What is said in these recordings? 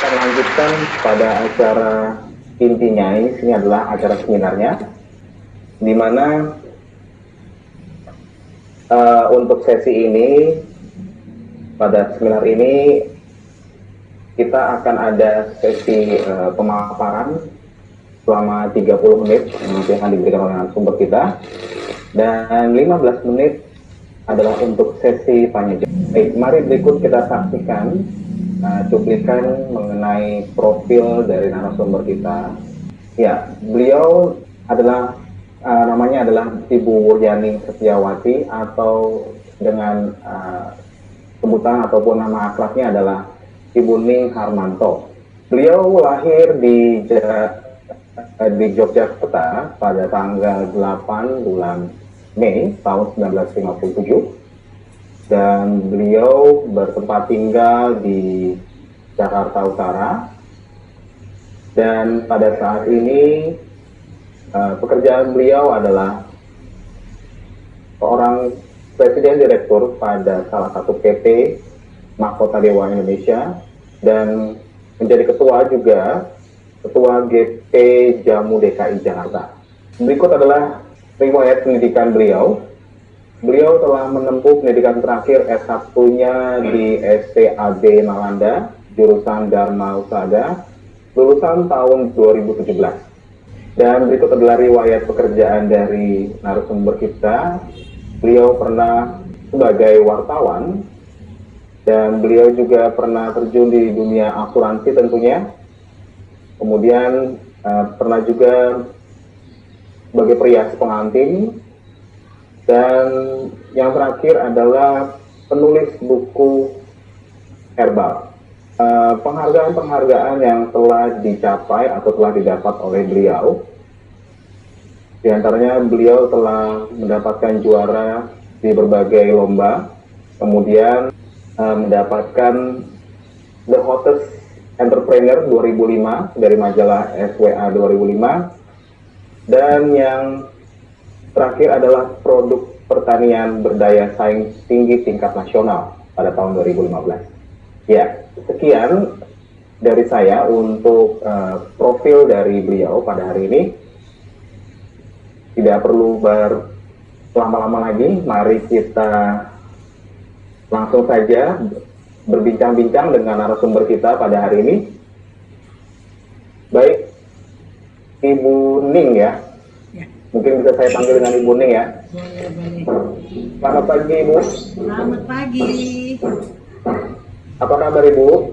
akan lanjutkan pada acara intinya. Ini adalah acara seminarnya, di mana untuk sesi ini, pada seminar ini kita akan ada sesi pemaparan selama 30 menit yang akan diberikan oleh narasumber kita, dan 15 menit adalah untuk sesi tanya jawab. Baik, mari berikut kita saksikan cuplikan mengenai profil dari narasumber kita. Ya, beliau adalah namanya adalah Ibu Wuryani Setiawati, atau dengan sebutan ataupun nama akrabnya adalah Ibu Ning Harmanto. Beliau lahir di Yogyakarta pada tanggal 8 bulan Mei tahun 1957. Dan beliau bertempat tinggal di Jakarta Utara, dan pada saat ini pekerjaan beliau adalah seorang presiden direktur pada salah satu PT Mahkota Dewa Indonesia, dan menjadi ketua juga, ketua GP Jamu DKI Jakarta. Berikut adalah riwayat pendidikan beliau. Beliau telah menempuh pendidikan terakhir S1-nya di STAB Nalanda, jurusan Dharma Usada, lulusan tahun 2017. Dan berikut adalah riwayat pekerjaan dari narasumber kita. Beliau pernah sebagai wartawan, dan beliau juga pernah terjun di dunia asuransi tentunya. Kemudian pernah juga sebagai perias pengantin. Dan yang terakhir adalah penulis buku herbal. Penghargaan-penghargaan yang telah dicapai atau telah didapat oleh beliau, di antaranya beliau telah mendapatkan juara di berbagai lomba, kemudian mendapatkan The Hottest Entrepreneur 2005 dari majalah SWA 2005, dan yang terakhir adalah produk pertanian berdaya saing tinggi tingkat nasional pada tahun 2015. Ya, sekian dari saya untuk profil dari beliau pada hari ini. Tidak perlu berlama-lama lagi, mari kita langsung saja berbincang-bincang dengan narasumber kita pada hari ini. Baik, Ibu Ning ya. Mungkin bisa saya panggil dengan Ibu Ning ya. Boleh. Selamat pagi Ibu. Selamat pagi. Apa kabar Ibu?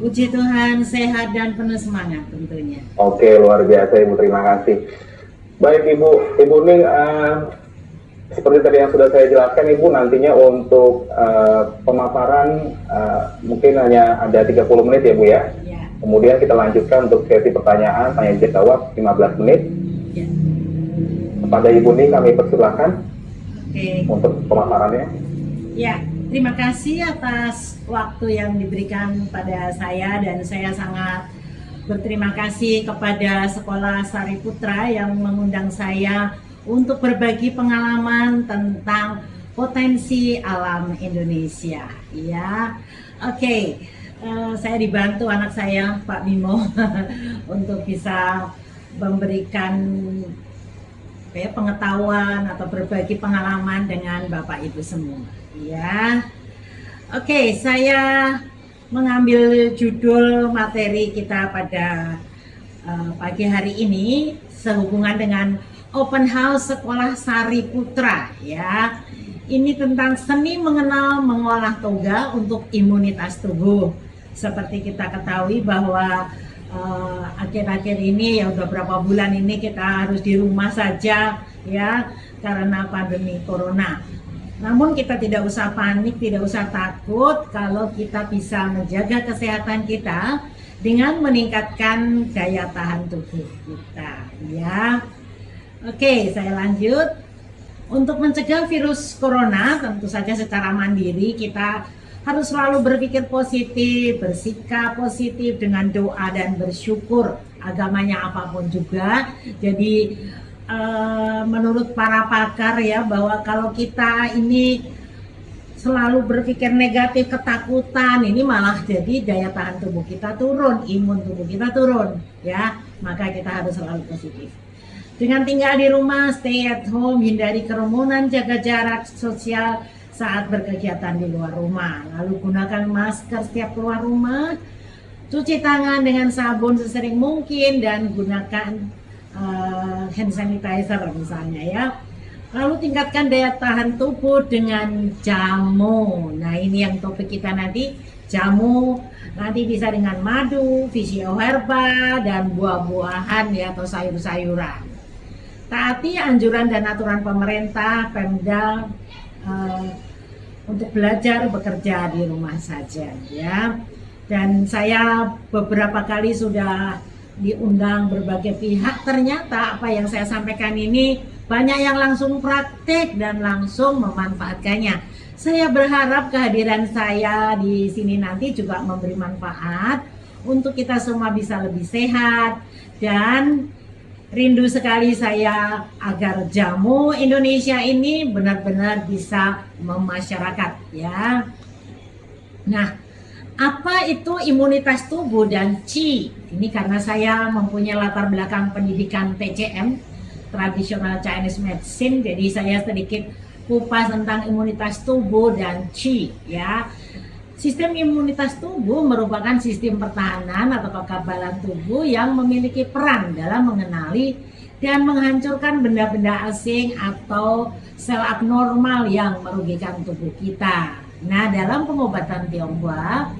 Puji Tuhan, sehat dan penuh semangat tentunya. Oke, luar biasa Ibu, terima kasih. Baik Ibu Ning, seperti tadi yang sudah saya jelaskan Ibu, nantinya untuk pemaparan mungkin hanya ada 30 menit ya Bu ya. Ya. Kemudian kita lanjutkan untuk sesi pertanyaan, tanya jawab 15 menit. Ya. Kepada Ibu Ning kami persilakan untuk pemaparannya. Ya, terima kasih atas waktu yang diberikan pada saya, dan saya sangat berterima kasih kepada Sekolah Sariputra yang mengundang saya untuk berbagi pengalaman tentang potensi alam Indonesia. Ya, oke. Saya dibantu anak saya Pak Bimo untuk bisa memberikan pengetahuan atau berbagi pengalaman dengan Bapak Ibu semua. Ya, oke, saya mengambil judul materi kita pada pagi hari ini sehubungan dengan Open House Sekolah Sariputra. Ya, ini tentang seni mengenal mengolah toga untuk imunitas tubuh. Seperti kita ketahui bahwa akhir-akhir ini ya udah berapa bulan ini kita harus di rumah saja ya karena pandemi corona. Namun kita tidak usah panik, tidak usah takut kalau kita bisa menjaga kesehatan kita dengan meningkatkan daya tahan tubuh kita ya. Oke, saya lanjut. Untuk mencegah virus corona tentu saja secara mandiri kita harus selalu berpikir positif, bersikap positif dengan doa dan bersyukur, agamanya apapun juga. Jadi menurut para pakar ya, bahwa kalau kita ini selalu berpikir negatif, ketakutan, ini malah jadi daya tahan tubuh kita turun, imun tubuh kita turun, ya. Maka kita harus selalu positif. Dengan tinggal di rumah, stay at home, hindari kerumunan, jaga jarak sosial saat berkegiatan di luar rumah. Lalu gunakan masker setiap keluar rumah, cuci tangan dengan sabun sesering mungkin, dan gunakan hand sanitizer misalnya ya. Lalu tingkatkan daya tahan tubuh dengan jamu. Nah ini yang topik kita nanti, jamu. Nanti bisa dengan madu, visio herba, dan buah-buahan ya, atau sayur-sayuran. Taati anjuran dan aturan pemerintah, Pemda, untuk belajar bekerja di rumah saja ya. Dan saya beberapa kali sudah diundang berbagai pihak, ternyata apa yang saya sampaikan ini banyak yang langsung praktek dan langsung memanfaatkannya. Saya berharap kehadiran saya di sini nanti juga memberi manfaat untuk kita semua bisa lebih sehat, dan rindu sekali saya agar jamu Indonesia ini benar-benar bisa memasyarakat ya. Nah, apa itu imunitas tubuh dan Qi? Ini karena saya mempunyai latar belakang pendidikan TCM, tradisional Chinese medicine, jadi saya sedikit kupas tentang imunitas tubuh dan Qi ya. Sistem imunitas tubuh merupakan sistem pertahanan atau kekebalan tubuh yang memiliki peran dalam mengenali dan menghancurkan benda-benda asing atau sel abnormal yang merugikan tubuh kita. Nah, dalam pengobatan Tionghoa,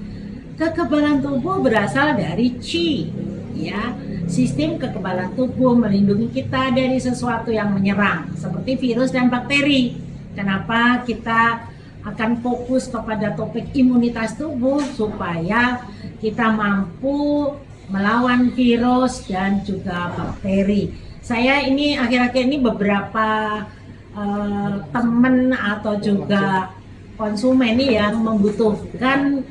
kekebalan tubuh berasal dari Qi ya. Sistem kekebalan tubuh melindungi kita dari sesuatu yang menyerang seperti virus dan bakteri. Kenapa kita akan fokus kepada topik imunitas tubuh? Supaya kita mampu melawan virus dan juga bakteri. Saya ini akhir-akhir ini beberapa teman atau juga konsumen yang membutuhkan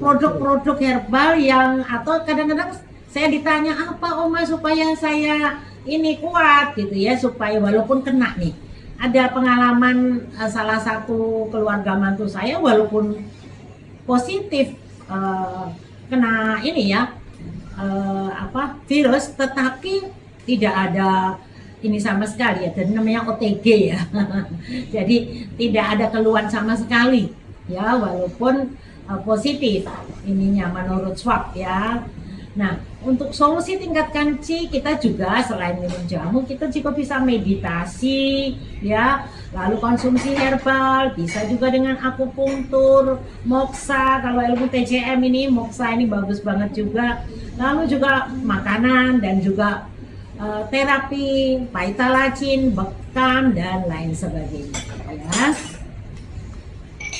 produk-produk herbal yang, atau kadang-kadang saya ditanya apa Oma supaya saya ini kuat gitu ya, supaya walaupun kena nih. Ada pengalaman salah satu keluarga mantu saya walaupun positif kena ini ya virus, tetapi tidak ada ini sama sekali ya, jadi namanya OTG ya. Jadi tidak ada keluhan sama sekali ya, walaupun positif ininya menurut swab ya. Nah, untuk solusi tingkatkan Qi, kita juga selain minum jamu, kita juga bisa meditasi ya, lalu konsumsi herbal, bisa juga dengan akupunktur, moksa. Kalau ilmu TCM ini moksa ini bagus banget juga. Lalu juga makanan dan juga terapi paitalacin, bekam, dan lain sebagainya ya.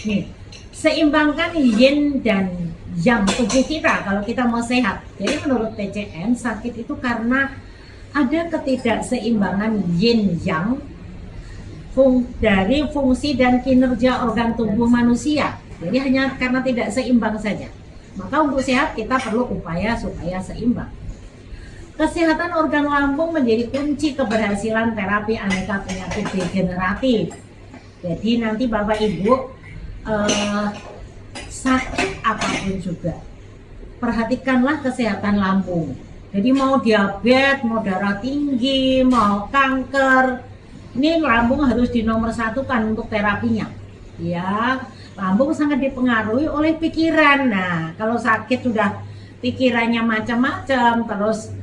Nih, seimbangkan yin dan yang tubuh kita kalau kita mau sehat. Jadi menurut TCM, sakit itu karena ada ketidakseimbangan yin yang dari fungsi dan kinerja organ tubuh manusia. Jadi hanya karena tidak seimbang saja. Maka untuk sehat kita perlu upaya supaya seimbang. Kesehatan organ lambung menjadi kunci keberhasilan terapi aneka penyakit degeneratif. Jadi nanti Bapak Ibu sakit apapun juga, perhatikanlah kesehatan lambung. Jadi mau diabetes, mau darah tinggi, mau kanker, ini lambung harus dinomorsatukan untuk terapinya ya. Lambung sangat dipengaruhi oleh pikiran. Nah, kalau sakit sudah pikirannya macam-macam, terus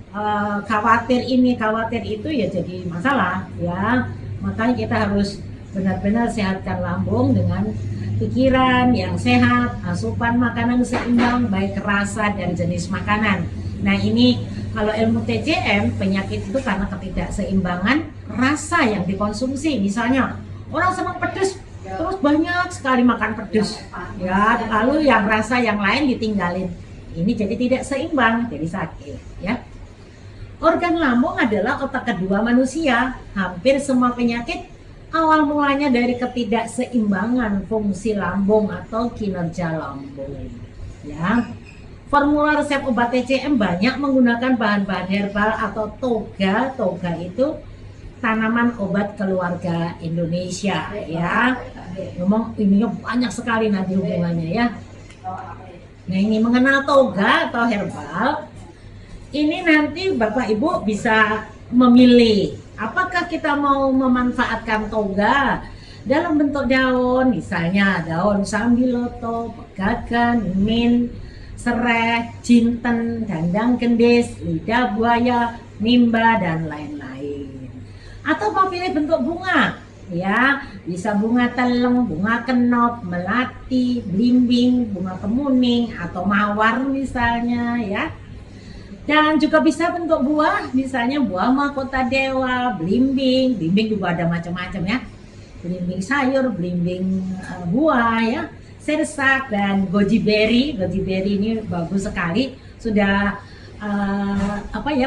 khawatir ini khawatir itu, ya jadi masalah ya. Makanya kita harus benar-benar sehatkan lambung dengan pikiran yang sehat, asupan makanan seimbang, baik rasa dan jenis makanan. Nah ini kalau ilmu TCM, penyakit itu karena ketidakseimbangan rasa yang dikonsumsi. Misalnya orang senang pedas, terus banyak sekali makan pedas ya, lalu yang rasa yang lain ditinggalin. Ini jadi tidak seimbang, jadi sakit ya. Organ lambung adalah otak kedua manusia. Hampir semua penyakit awal mulanya dari ketidakseimbangan fungsi lambung atau kinerja lambung ya. Formula resep obat TCM banyak menggunakan bahan-bahan herbal atau toga. Toga itu tanaman obat keluarga Indonesia ya. Memang ininya banyak sekali nanti hubungannya ya. Nah, ini mengenal toga atau herbal, ini nanti Bapak Ibu bisa memilih apakah kita mau memanfaatkan toga dalam bentuk daun, misalnya daun sambiloto, pegagan, mint, serai, jinten, dandang gendis, lidah buaya, mimba, dan lain-lain. Atau mau pilih bentuk bunga, ya bisa bunga teleng, bunga kenop, melati, belimbing, bunga kemuning, atau mawar misalnya ya. Dan juga bisa bentuk buah, misalnya buah mahkota dewa, belimbing, belimbing juga ada macam-macam ya. Belimbing sayur, belimbing buah ya, sirsak, dan goji berry. Goji berry ini bagus sekali, sudah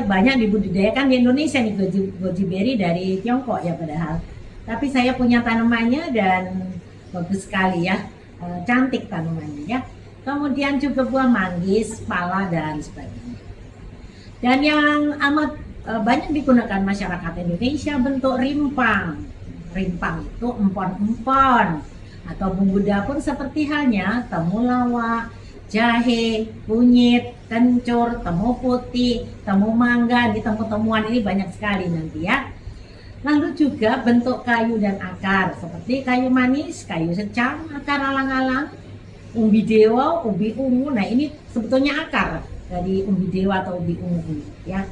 banyak dibudidayakan di Indonesia nih goji berry dari Tiongkok ya padahal. Tapi saya punya tanamannya dan bagus sekali ya, cantik tanamannya ya. Kemudian juga buah manggis, pala, dan sebagainya. Dan yang amat banyak digunakan masyarakat Indonesia bentuk rimpang. Rimpang itu empon-empon atau bumbu dapur seperti halnya temulawak, jahe, kunyit, kencur, temu putih, temu mangga. Di temu-temuan ini banyak sekali nanti ya. Lalu juga bentuk kayu dan akar seperti kayu manis, kayu secang, akar alang-alang, umbi dewa, ubi ungu. Nah, ini sebetulnya akar dari umbi dewa atau ubi ungu ya.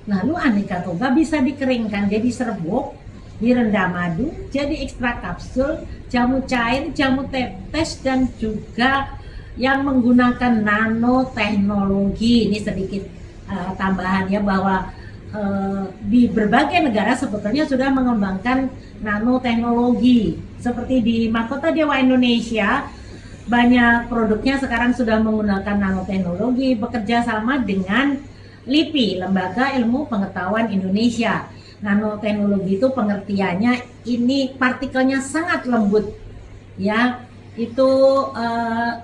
Lalu aneka toga bisa dikeringkan jadi serbuk, direndam madu jadi ekstrak kapsul, jamu cair, jamu tetes, dan juga yang menggunakan nanoteknologi. Ini sedikit tambahan ya, bahwa di berbagai negara sebetulnya sudah mengembangkan nanoteknologi. Seperti di Mahkota Dewa Indonesia, banyak produknya sekarang sudah menggunakan nanoteknologi, bekerja sama dengan LIPI, Lembaga Ilmu Pengetahuan Indonesia. Nanoteknologi itu pengertiannya ini partikelnya sangat lembut ya. Itu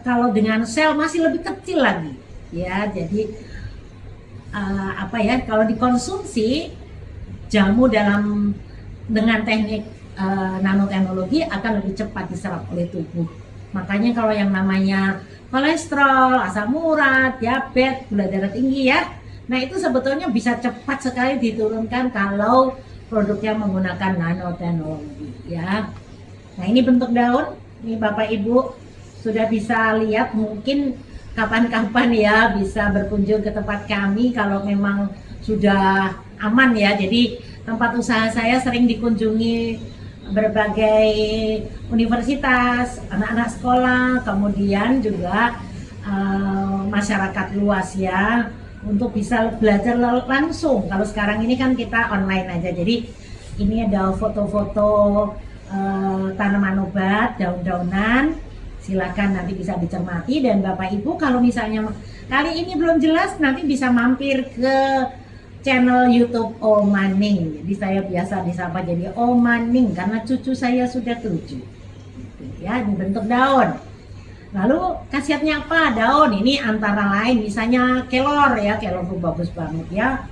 kalau dengan sel masih lebih kecil lagi ya. Jadi kalau dikonsumsi jamu dengan teknik nanoteknologi akan lebih cepat diserap oleh tubuh. Makanya kalau yang namanya kolesterol, asam urat, diabetes, gula darah tinggi ya, nah itu sebetulnya bisa cepat sekali diturunkan kalau produknya menggunakan nanoteknologi ya. Nah, ini bentuk daun, ini Bapak Ibu sudah bisa lihat, mungkin kapan-kapan ya bisa berkunjung ke tempat kami kalau memang sudah aman ya. Jadi tempat usaha saya sering dikunjungi berbagai universitas, anak-anak sekolah, kemudian juga masyarakat luas ya, untuk bisa belajar langsung. Kalau sekarang ini kan kita online aja, jadi ini ada foto-foto tanaman obat, daun-daunan. Silakan nanti bisa dicermati. Dan Bapak Ibu kalau misalnya kali ini belum jelas, nanti bisa mampir ke channel YouTube Omaning. Jadi saya biasa disapa jadi Omaning karena cucu saya sudah 7. Ya, ini bentuk daun. Lalu khasiatnya apa daun? Ini antara lain misalnya kelor ya, kelor itu bagus banget ya.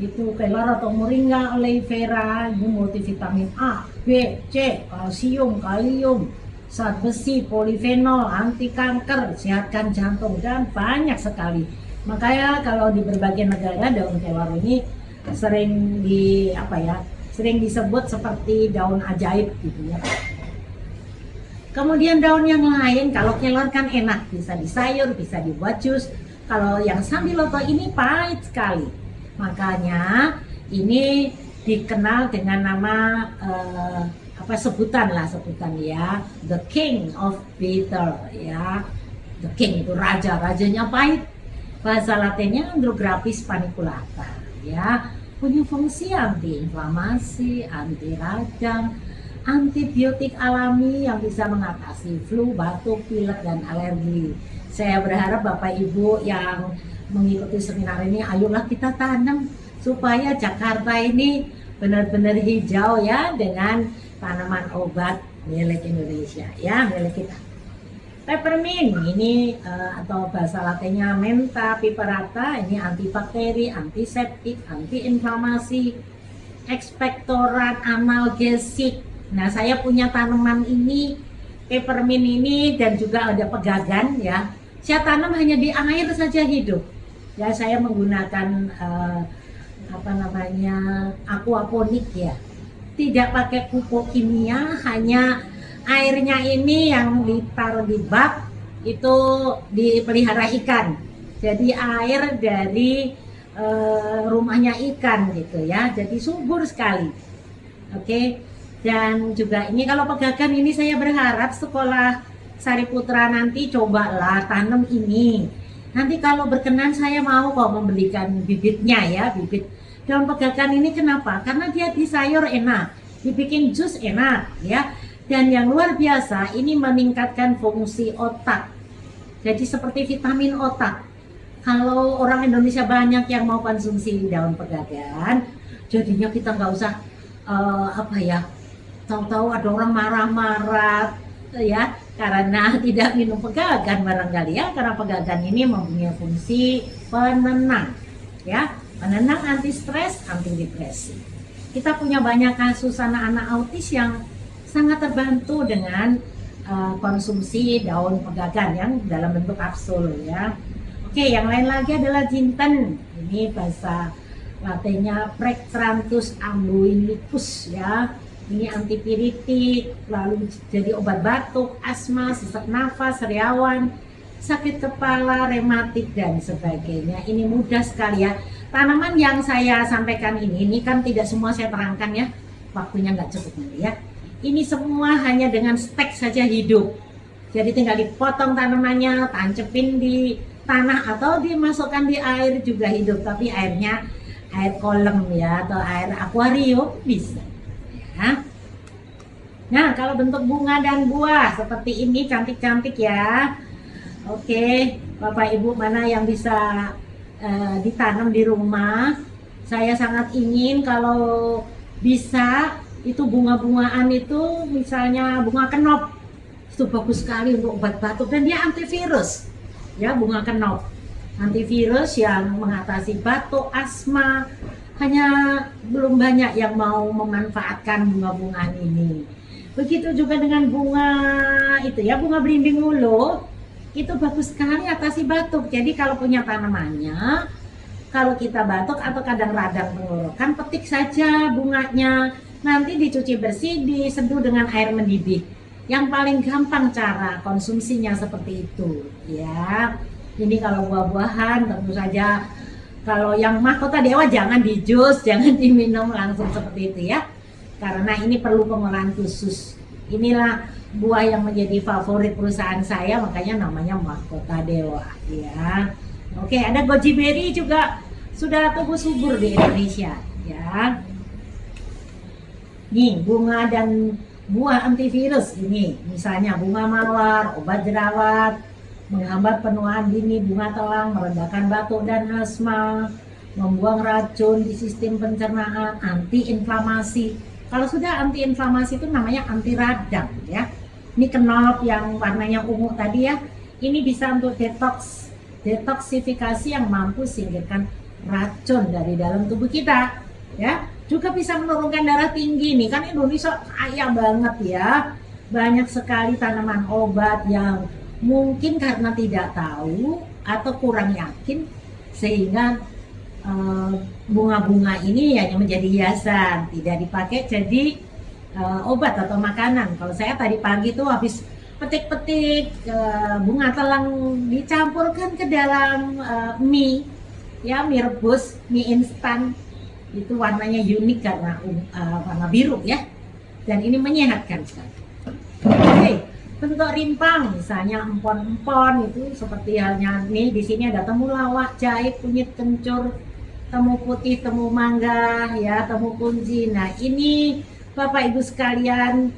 Itu kelor atau moringa aloe vera, ini multivitamin A, B, C, kalsium, kalium, zat besi, polifenol, anti kanker, sehatkan jantung, dan banyak sekali. Makanya kalau di berbagai negara daun kelor ini sering sering disebut seperti daun ajaib gitu ya. Kemudian daun yang lain, kalau kelor kan enak, bisa di sayur, bisa dibuat jus. Kalau yang sambiloto ini pahit sekali. Makanya ini dikenal dengan nama sebutan ya, the king of bitter ya. The king itu raja, rajanya pahit. Bahasa Latinnya Andrographis paniculata ya, punya fungsi antiinflamasi, anti radang, antibiotik alami yang bisa mengatasi flu, batuk, pilek, dan alergi. Saya berharap Bapak Ibu yang mengikuti seminar ini, ayolah kita tanam supaya Jakarta ini benar-benar hijau ya, dengan tanaman obat milik Indonesia ya, milik kita. Peppermint ini atau bahasa latinnya Mentha piperata, ini antibakteri, antiseptik, antiinflamasi, ekspektorat, analgesik. Nah, saya punya tanaman ini, peppermint ini, dan juga ada pegagan ya. Saya tanam hanya di air saja hidup. Ya, saya menggunakan apa namanya, aquaponik ya. Tidak pakai pupuk kimia, hanya airnya ini yang ditaruh di bak itu dipelihara ikan. Jadi air dari rumahnya ikan gitu ya. Jadi subur sekali. Oke. Dan juga ini kalau pegagan ini saya berharap sekolah Sariputra nanti cobalah tanam ini. Nanti kalau berkenan saya mau kok membelikan bibitnya ya, bibit daun pegagan ini. Kenapa? Karena dia di sayur enak, dibikin jus enak ya. Dan yang luar biasa, ini meningkatkan fungsi otak. Jadi seperti vitamin otak. Kalau orang Indonesia banyak yang mau konsumsi daun pegagan, jadinya kita nggak usah apa ya, tahu-tahu ada orang marah-marah ya karena tidak minum pegagan barangkali ya, karena pegagan ini mempunyai fungsi penenang ya, penenang, anti stres, anti depresi. Kita punya banyak kasus anak-anak autis yang sangat terbantu dengan konsumsi daun pegagan yang dalam bentuk kapsul ya. Oke, yang lain lagi adalah jinten. Ini bahasa latinnya Plectranthus amboinicus ya. Ini antipiritik, lalu jadi obat batuk, asma, sesak nafas, sariawan, sakit kepala, rematik dan sebagainya. Ini mudah sekali ya. Tanaman yang saya sampaikan ini kan tidak semua saya terangkan ya. Waktunya nggak cukup nanti ya. Ini semua hanya dengan stek saja hidup. Jadi tinggal dipotong tanamannya, tancepin di tanah atau dimasukkan di air juga hidup. Tapi airnya air kolam ya, atau air akuarium bisa. Ya. Nah, kalau bentuk bunga dan buah seperti ini cantik-cantik ya. Oke, Bapak Ibu mana yang bisa ditanam di rumah? Saya sangat ingin kalau bisa itu bunga-bungaan itu, misalnya bunga kenop. Itu bagus sekali untuk obat batuk dan dia antivirus. Ya, bunga kenop. Antivirus yang mengatasi batuk, asma. Hanya belum banyak yang mau memanfaatkan bunga-bungaan ini. Begitu juga dengan bunga itu ya, bunga belimbing ulu. Itu bagus sekali atasi batuk. Jadi kalau punya tanamannya, kalau kita batuk atau kadang radang tenggorokan, petik saja bunganya. Nanti dicuci bersih, diseduh dengan air mendidih. Yang paling gampang cara konsumsinya seperti itu ya. Ini kalau buah-buahan tentu saja, kalau yang mahkota dewa jangan di jus, jangan diminum langsung seperti itu ya. Karena ini perlu pengolahan khusus. Inilah buah yang menjadi favorit perusahaan saya, makanya namanya mahkota dewa ya. Oke, ada goji berry juga sudah tumbuh subur di Indonesia ya. Nih, bunga dan buah antivirus ini, misalnya bunga mawar, obat jerawat, menghambat penuaan dini bunga telang, meredakan batuk dan asma, membuang racun di sistem pencernaan, anti inflamasi. Kalau sudah anti inflamasi itu namanya anti radang ya. Ini kenop yang warnanya ungu tadi ya. Ini bisa untuk detoksifikasi yang mampu singkirkan racun dari dalam tubuh kita ya. Juga bisa menurunkan darah tinggi nih, kan Indonesia kaya banget ya. Banyak sekali tanaman obat yang mungkin karena tidak tahu atau kurang yakin sehingga bunga-bunga ini hanya menjadi hiasan, tidak dipakai jadi obat atau makanan. Kalau saya tadi pagi tuh habis petik-petik bunga telang, dicampurkan ke dalam mie ya, mie rebus, mie instan. Itu warnanya unik karena warna biru ya, dan ini menyehatkan sekali. Oke, bentuk rimpang misalnya empon-empon itu seperti halnya nih, di sini ada temulawak, jahe, kunyit kencur, temu putih, temu mangga ya, temu kunci. Nah ini Bapak Ibu sekalian,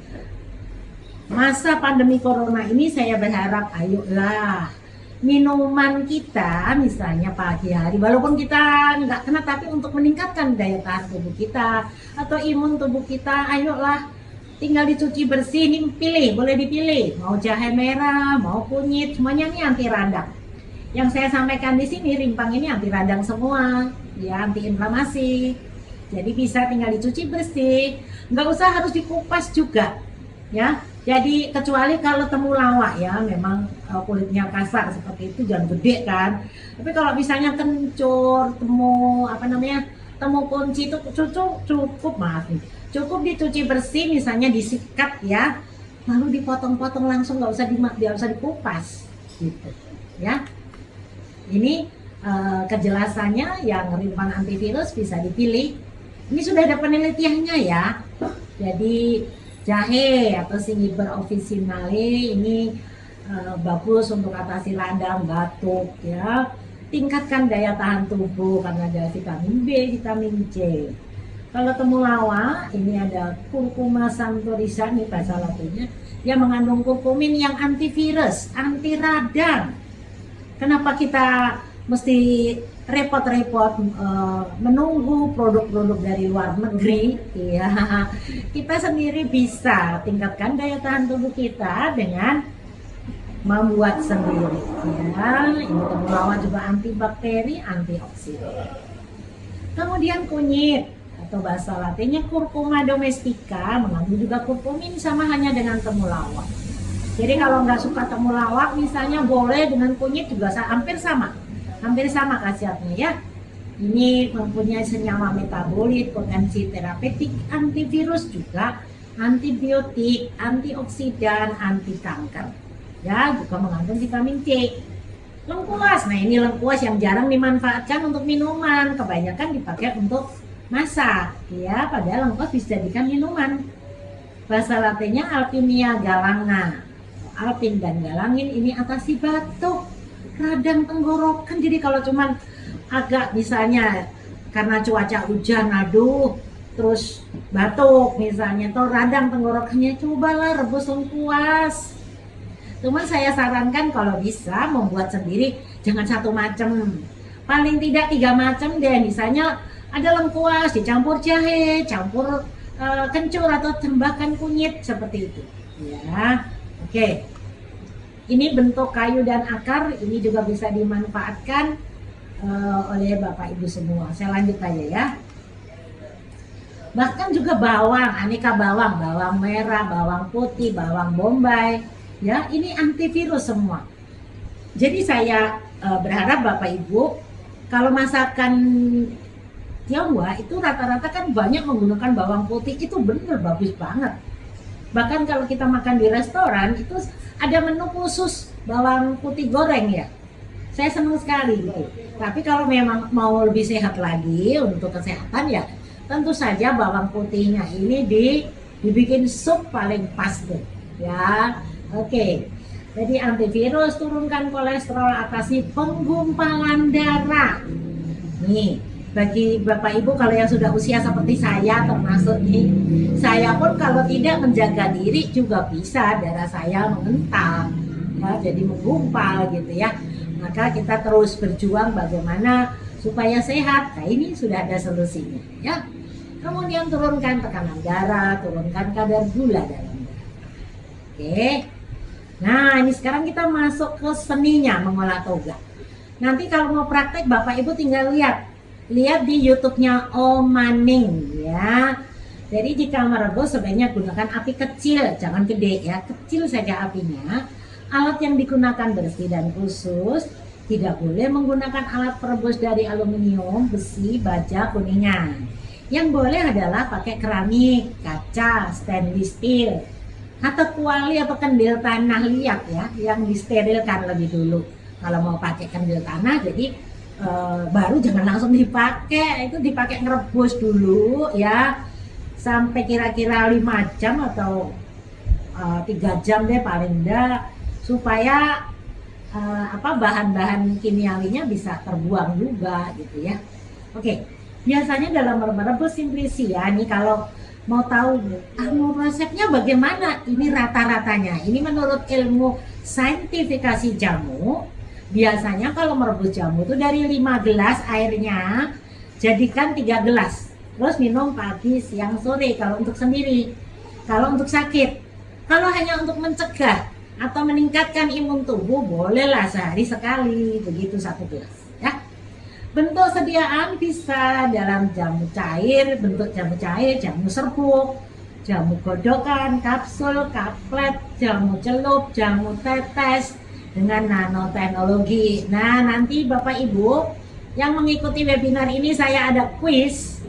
masa pandemi corona ini saya berharap ayolah minuman kita misalnya pagi hari, walaupun kita nggak kena, tapi untuk meningkatkan daya tahan tubuh kita atau imun tubuh kita, ayolah tinggal dicuci bersih. Nih pilih, boleh dipilih mau jahe merah, mau kunyit, semuanya ini anti radang. Yang saya sampaikan di sini rimpang ini anti radang semua ya, anti inflamasi. Jadi bisa tinggal dicuci bersih, nggak usah harus dikupas juga, ya. Jadi kecuali kalau temulawak ya, memang kulitnya kasar seperti itu, jangan gede kan. Tapi kalau misalnya kencur, temu apa namanya, temu kunci itu cukup maaf nih, cukup dicuci bersih, misalnya disikat ya, lalu dipotong-potong langsung, nggak usah dikupas, gitu, ya. Ini kejelasannya yang rindukan antivirus bisa dipilih. Ini sudah ada penelitiannya ya. Jadi jahe atau Cingiber officinale ini bagus untuk atasi radang, batuk ya. Tingkatkan daya tahan tubuh karena ada vitamin B, vitamin C. Kalau temulawak ini ada Curcuma santorisa, nih bahasa latinnya, yang mengandung kurkumin yang antivirus, anti radang. Kenapa kita mesti repot-repot menunggu produk-produk dari luar negeri? Ya, kita sendiri bisa tingkatkan daya tahan tubuh kita dengan membuat sendiri. Ya, ini temulawak juga antibakteri, antioksidan. Kemudian kunyit atau bahasa latinnya Curcuma domestica mengandung juga kurkumin, sama hanya dengan temulawak. Jadi kalau nggak suka temulawak misalnya, boleh dengan kunyit juga hampir sama khasiatnya ya. Ini mempunyai senyawa metabolit, potensi terapeutik, antivirus juga, antibiotik, antioksidan, anti kanker. Ya, juga mengandung vitamin C. Lengkuas, nah ini lengkuas yang jarang dimanfaatkan untuk minuman, kebanyakan dipakai untuk masak. Ya, padahal lengkuas bisa dijadikan minuman. Bahasa latinnya Alpinia galanga. Alpin dan galangin ini atasi batuk, radang tenggorokan. Jadi kalau cuman agak misalnya karena cuaca hujan, aduh, terus batuk misalnya, atau radang tenggorokannya, cobalah rebus lengkuas. Cuman saya sarankan kalau bisa membuat sendiri, jangan satu macam, paling tidak 3 macam deh. Misalnya ada lengkuas dicampur jahe, campur kencur atau tambahkan kunyit seperti itu. Ya, oke. Ini bentuk kayu dan akar, ini juga bisa dimanfaatkan oleh Bapak Ibu semua. Saya lanjut aja ya. Bahkan juga bawang, aneka bawang, bawang merah, bawang putih, bawang bombay, ya ini antivirus semua. Jadi saya berharap Bapak Ibu kalau masakan Tionghoa itu rata-rata kan banyak menggunakan bawang putih, itu bener bagus banget. Bahkan kalau kita makan di restoran itu ada menu khusus bawang putih goreng ya. Saya senang sekali gitu. Tapi kalau memang mau lebih sehat lagi untuk kesehatan ya, tentu saja bawang putihnya ini dibikin sup paling pas tuh. Ya, oke. Jadi antivirus, turunkan kolesterol, atasi penggumpalan darah. Nih, bagi Bapak Ibu kalau yang sudah usia seperti saya termasuk nih, saya pun kalau tidak menjaga diri juga bisa darah saya mengental ya, jadi menggumpal gitu ya. Maka kita terus berjuang bagaimana supaya sehat. Nah ini sudah ada solusinya ya. Kemudian turunkan tekanan darah, turunkan kadar gula dalam darah. Oke. Nah ini sekarang kita masuk ke seninya mengolah toga. Nanti kalau mau praktek Bapak Ibu tinggal lihat di YouTube-nya Om Maning ya. Jadi jika merebus sebaiknya gunakan api kecil, jangan gede ya, kecil saja apinya. Alat yang digunakan bersih dan khusus, tidak boleh menggunakan alat perebus dari aluminium, besi, baja, kuningan. Yang boleh adalah pakai keramik, kaca, stainless steel, atau kuali atau kendil tanah liat ya, yang disterilkan lebih dulu. Kalau mau pakai kendil tanah, jadi baru jangan langsung dipakai, itu dipakai ngerebus dulu ya sampai kira-kira 5 jam atau 3 jam deh paling enggak, supaya bahan-bahan kimiawinya bisa terbuang juga gitu ya. Oke, biasanya dalam merebus simplisia nih, kalau mau tahu resepnya bagaimana, ini rata-ratanya ini menurut ilmu saintifikasi jamu. Biasanya kalau merebus jamu itu dari 5 gelas airnya jadikan 3 gelas, terus minum pagi, siang, sore kalau untuk sendiri. Kalau untuk sakit, kalau hanya untuk mencegah atau meningkatkan imun tubuh, bolehlah sehari sekali begitu 1 gelas ya. Bentuk sediaan bisa dalam jamu cair, bentuk jamu cair, jamu serbuk, jamu godokan, kapsul, kaplet, jamu celup, jamu tetes dengan nanoteknologi. Nah, nanti Bapak Ibu yang mengikuti webinar ini saya ada kuis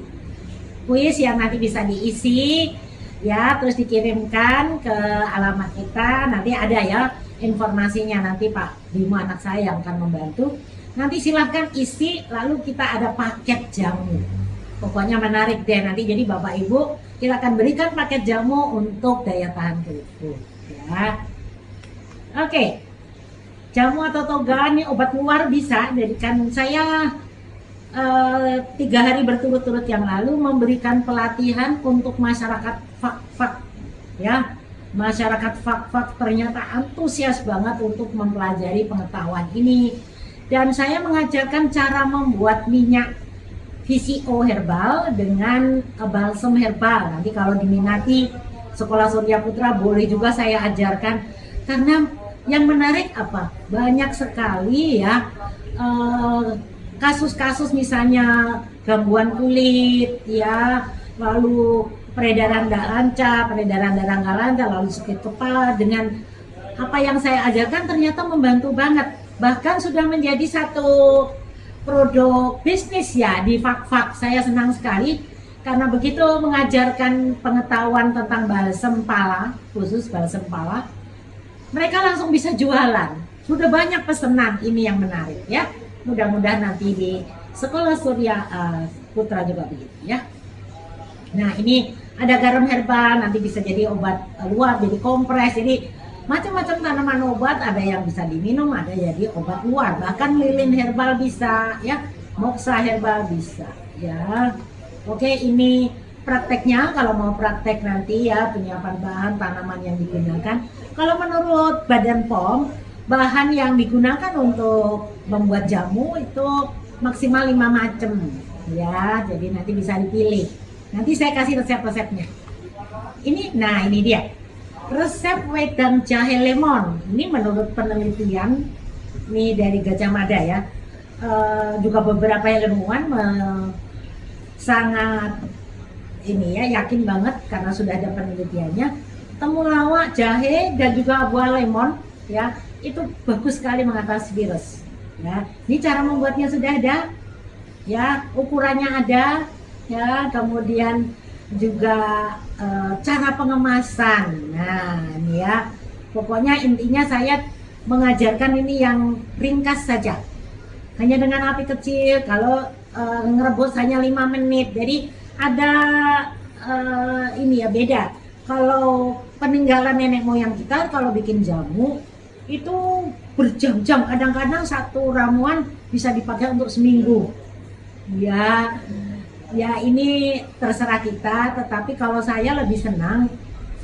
yang nanti bisa diisi ya, terus dikirimkan ke alamat kita. Nanti ada ya informasinya, nanti Pak Bimo anak saya yang akan membantu. Nanti silahkan isi, lalu kita ada paket jamu. Pokoknya menarik deh nanti. Jadi Bapak Ibu kita akan berikan paket jamu untuk daya tahan tubuh ya. Oke, jamu atau toga ini obat luar bisa. Jadi kan saya 3 hari berturut-turut yang lalu memberikan pelatihan untuk masyarakat fak-fak ya. Masyarakat fak-fak ternyata antusias banget untuk mempelajari pengetahuan ini. Dan saya mengajarkan cara membuat minyak VCO herbal dengan balsem herbal. Nanti kalau diminati Sekolah Surya Putra boleh juga saya ajarkan. Karena yang menarik apa? Banyak sekali ya kasus-kasus misalnya gangguan kulit ya, lalu peredaran darah lancar, peredaran darah nggak lancar, lalu sakit kepala. Dengan apa yang saya ajarkan ternyata membantu banget. Bahkan sudah menjadi satu produk bisnis ya di fak-fak. Saya senang sekali karena begitu mengajarkan pengetahuan tentang balsem pala, khusus balsem pala, mereka langsung bisa jualan. Sudah banyak pesanan, ini yang menarik ya. Mudah-mudahan nanti di Sekolah Surya Putra juga begitu ya. Nah, ini ada garam herbal, nanti bisa jadi obat luar, jadi kompres, jadi macam-macam tanaman obat, ada yang bisa diminum, ada jadi obat luar, bahkan lilin herbal bisa ya, moxa herbal bisa ya. Oke, ini prakteknya. Kalau mau praktek nanti ya, penyiapan bahan tanaman yang digunakan. Kalau menurut Badan POM, bahan yang digunakan untuk membuat jamu itu maksimal 5 macam ya, jadi nanti bisa dipilih. Nanti saya kasih resep-resepnya. Nah ini dia resep wedang jahe lemon. Ini menurut penelitian ini dari Gajah Mada ya, juga beberapa ilmuwan sangat ini ya, yakin banget karena sudah ada penelitiannya. Temulawak, jahe dan juga buah lemon ya, itu bagus sekali mengatasi virus ya. Ini cara membuatnya sudah ada ya, ukurannya ada ya, kemudian juga cara pengemasan. Nah ini ya, pokoknya intinya saya mengajarkan ini yang ringkas saja, hanya dengan api kecil. Kalau ngerebus hanya 5 menit. Jadi ada ini ya, beda. Kalau peninggalan nenek moyang kita kalau bikin jamu itu berjam-jam, kadang-kadang satu ramuan bisa dipakai untuk seminggu ya. Ya ini terserah kita, tetapi kalau saya lebih senang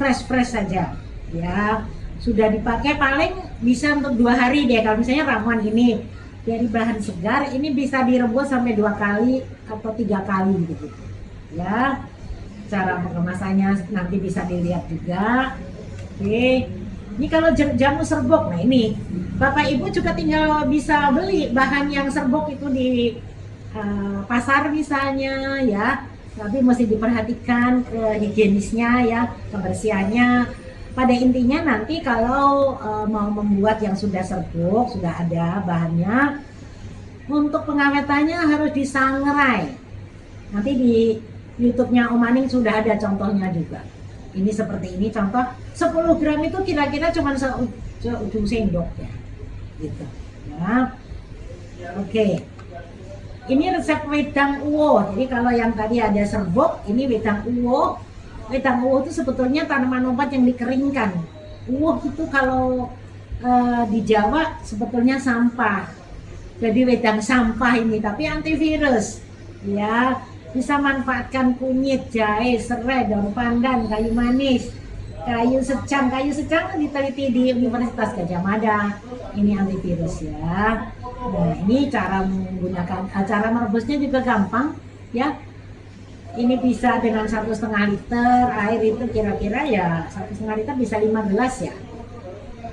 fresh saja ya. Sudah dipakai paling bisa untuk 2 hari deh. Kalau misalnya ramuan ini dari bahan segar, ini bisa direbus sampai 2 kali atau 3 kali gitu ya. Cara pengemasannya nanti bisa dilihat juga. Oke, ini kalau jamu serbuk, nah ini Bapak Ibu juga tinggal bisa beli bahan yang serbuk itu di pasar misalnya ya, tapi mesti diperhatikan higienisnya ya, kebersihannya. Pada intinya nanti kalau mau membuat yang sudah serbuk, sudah ada bahannya, untuk pengawetannya harus disangrai. Nanti di YouTube-nya Om Aning sudah ada contohnya juga. Ini seperti ini contoh, 10 gram itu kira-kira cuma seujung sendok ya gitu ya. Oke, ini resep wedang uwo. Jadi kalau yang tadi ada serbuk, ini wedang uwo. Wedang uwo itu sebetulnya tanaman obat yang dikeringkan. Uwo itu kalau di Jawa sebetulnya sampah. Jadi wedang sampah ini, tapi antivirus ya. Bisa manfaatkan kunyit, jahe, serai, daun pandan, kayu manis, kayu secang. Kayu secang diteliti di Universitas Gajah Mada. Ini antivirus ya. Nah ini cara menggunakan, cara merebusnya juga gampang ya. Ini bisa dengan 1,5 liter air, itu kira-kira ya 1,5 liter bisa 5 gelas ya.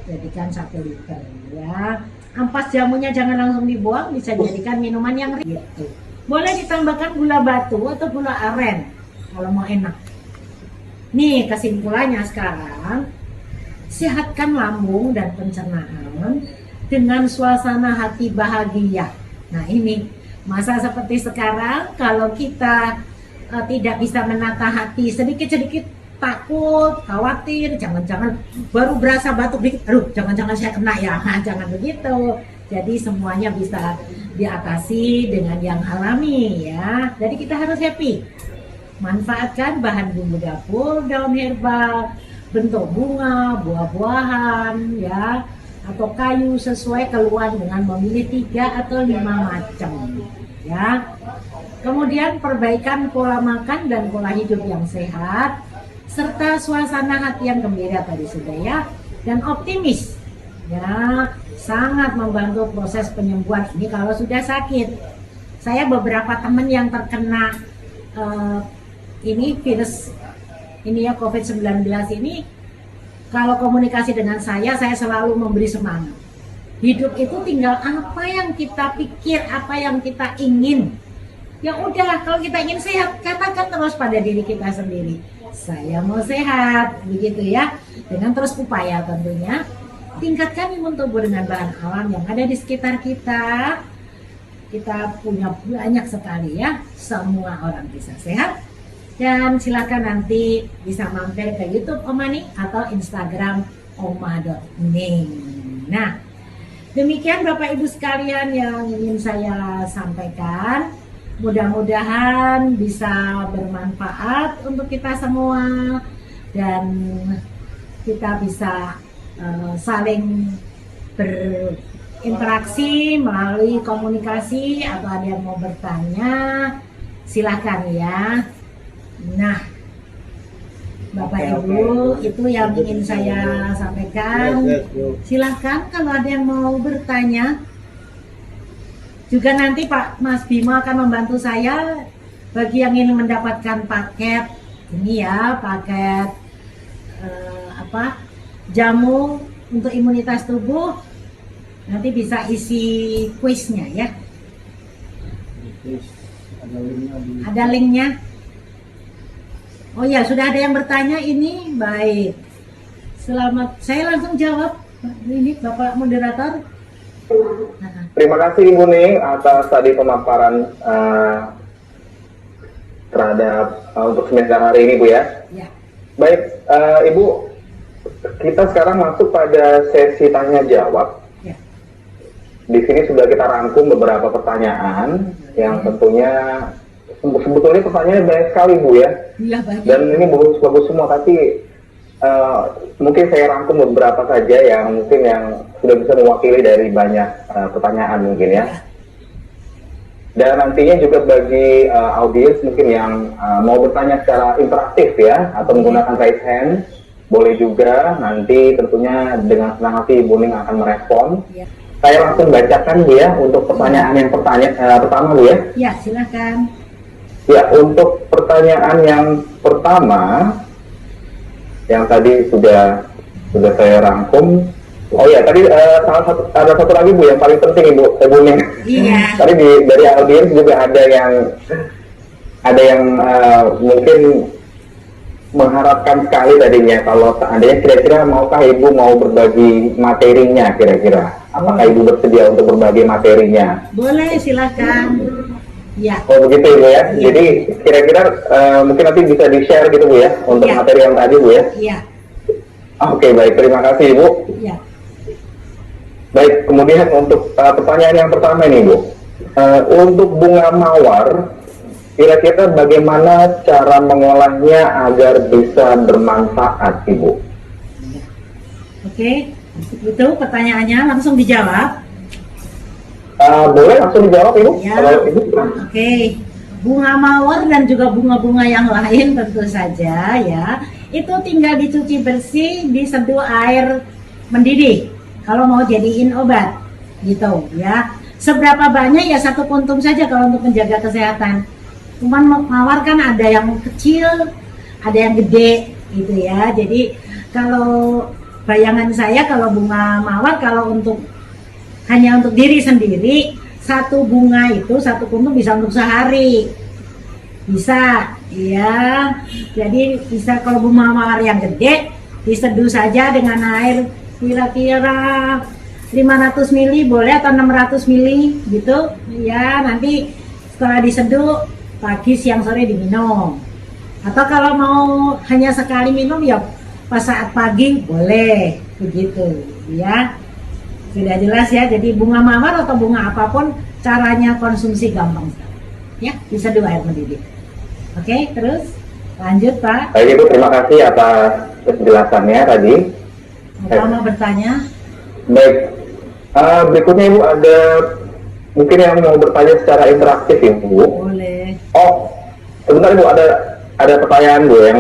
Jadikan 1 liter ya. ampas jamunya jangan langsung dibuang, bisa jadikan minuman yang gitu. Boleh ditambahkan gula batu atau gula aren kalau mau enak. Nih kesimpulannya sekarang, sehatkan lambung dan pencernaan dengan suasana hati bahagia. Nah ini masa seperti sekarang, kalau kita tidak bisa menata hati, sedikit-sedikit takut, khawatir, jangan-jangan baru berasa batuk dikit, aduh jangan-jangan saya kena ya, nah, jangan begitu. Jadi semuanya bisa diatasi dengan yang alami ya. Jadi kita harus happy. Manfaatkan bahan bumbu dapur, daun herbal, bentuk bunga, buah-buahan ya, atau kayu sesuai keluhan dengan memilih 3 atau 5 macam ya. Kemudian perbaikan pola makan dan pola hidup yang sehat, serta suasana hati yang gembira tadi sudah ya, dan optimis ya, sangat membantu proses penyembuhan ini kalau sudah sakit. Saya beberapa teman yang terkena ini virus ini ya, COVID-19 ini, kalau komunikasi dengan saya selalu memberi semangat. Hidup itu tinggal apa yang kita pikir, apa yang kita ingin. Ya udah, kalau kita ingin sehat, katakan terus pada diri kita sendiri, saya mau sehat, begitu ya. Dengan terus upaya tentunya, tingkatkan imun tubuh dengan bahan alam yang ada di sekitar kita. Kita punya banyak sekali ya, semua orang bisa sehat. Dan silakan nanti bisa mampir ke YouTube Oma Ning atau Instagram oma.ning. Nah, demikian Bapak Ibu sekalian yang ingin saya sampaikan. Mudah-mudahan bisa bermanfaat untuk kita semua dan kita bisa saling berinteraksi melalui komunikasi, atau ada yang mau bertanya silakan ya. Nah, Bapak Ibu, itu yang ingin saya sampaikan. Silakan kalau ada yang mau bertanya. Juga nanti Pak Mas Bimo akan membantu saya bagi yang ingin mendapatkan paket ini ya, paket jamu untuk imunitas tubuh. Nanti bisa isi kuisnya ya. Ada linknya. Oh ya, sudah ada yang bertanya ini, baik. Selamat, saya langsung jawab ini Bapak Moderator. Terima kasih Ibu Ning atas tadi pemaparan terhadap untuk seminar hari ini Bu ya. Ya. Baik Ibu, kita sekarang masuk pada sesi tanya jawab. Ya. Di sini sudah kita rangkum beberapa pertanyaan yang tentunya sebetulnya pertanyaannya banyak sekali Bu ya. Iya, banyak. Dan ini bagus-bagus semua, tapi mungkin saya rangkum beberapa saja yang mungkin yang sudah bisa mewakili dari banyak pertanyaan mungkin ya. Dan nantinya juga bagi audiens mungkin yang mau bertanya secara interaktif ya, atau menggunakan raise hand, boleh juga. Nanti tentunya dengan senang hati Ibu Ning akan merespon. Ya. Saya langsung bacakan Bu ya untuk pertanyaan yang pertama Bu ya. Ya, silakan. Ya, untuk pertanyaan yang pertama yang tadi sudah saya rangkum. Oh ya, tadi ada satu lagi Bu yang paling penting Ibu Ning. Iya. Tadi dari audiens juga ada yang mungkin mengharapkan sekali tadinya kalau seandainya kira-kira maukah Ibu mau berbagi materinya kira-kira. Apakah Ibu bersedia untuk berbagi materinya? Boleh, silakan. Ya. Oh begitu Ibu ya. Ya. Jadi kira-kira mungkin nanti bisa di-share gitu Bu ya untuk ya. Materi yang tadi Bu ya. Iya. Oke, baik, terima kasih Ibu. Iya. Baik, kemudian untuk pertanyaan yang pertama ini Bu, untuk bunga mawar, kira-kira bagaimana cara mengolahnya agar bisa bermanfaat Ibu? Oke, itu pertanyaannya langsung dijawab. Boleh langsung dijawab Ibu? Ya. Oke, bunga mawar dan juga bunga-bunga yang lain tentu saja ya, itu tinggal dicuci bersih, diseduh air mendidih. Kalau mau jadiin obat, gitu ya. Seberapa banyak ya, 1 puntung saja kalau untuk menjaga kesehatan. Cuman mawar kan ada yang kecil, ada yang gede, gitu ya. Jadi kalau bayangan saya kalau bunga mawar kalau untuk hanya untuk diri sendiri, satu bunga itu, satu kuntum bisa untuk sehari. Bisa, ya. Jadi bisa kalau bunga mawar yang gede, diseduh saja dengan air kira-kira 500 ml boleh atau 600 ml gitu. Ya, nanti setelah diseduh pagi, siang, sore diminum. Atau kalau mau hanya sekali minum ya pas saat pagi boleh begitu, ya. Sudah jelas ya. Jadi bunga mawar atau bunga apapun caranya konsumsi gampang sekali. Ya, diseduh air mendidih. Oke, terus lanjut Pak. Baik Ibu, terima kasih atas penjelasannya tadi. Bapak mau bertanya? Baik, berikutnya Ibu ada mungkin yang mau bertanya secara interaktif Ibu. Boleh. Oh, sebentar Ibu, ada pertanyaan Bu yang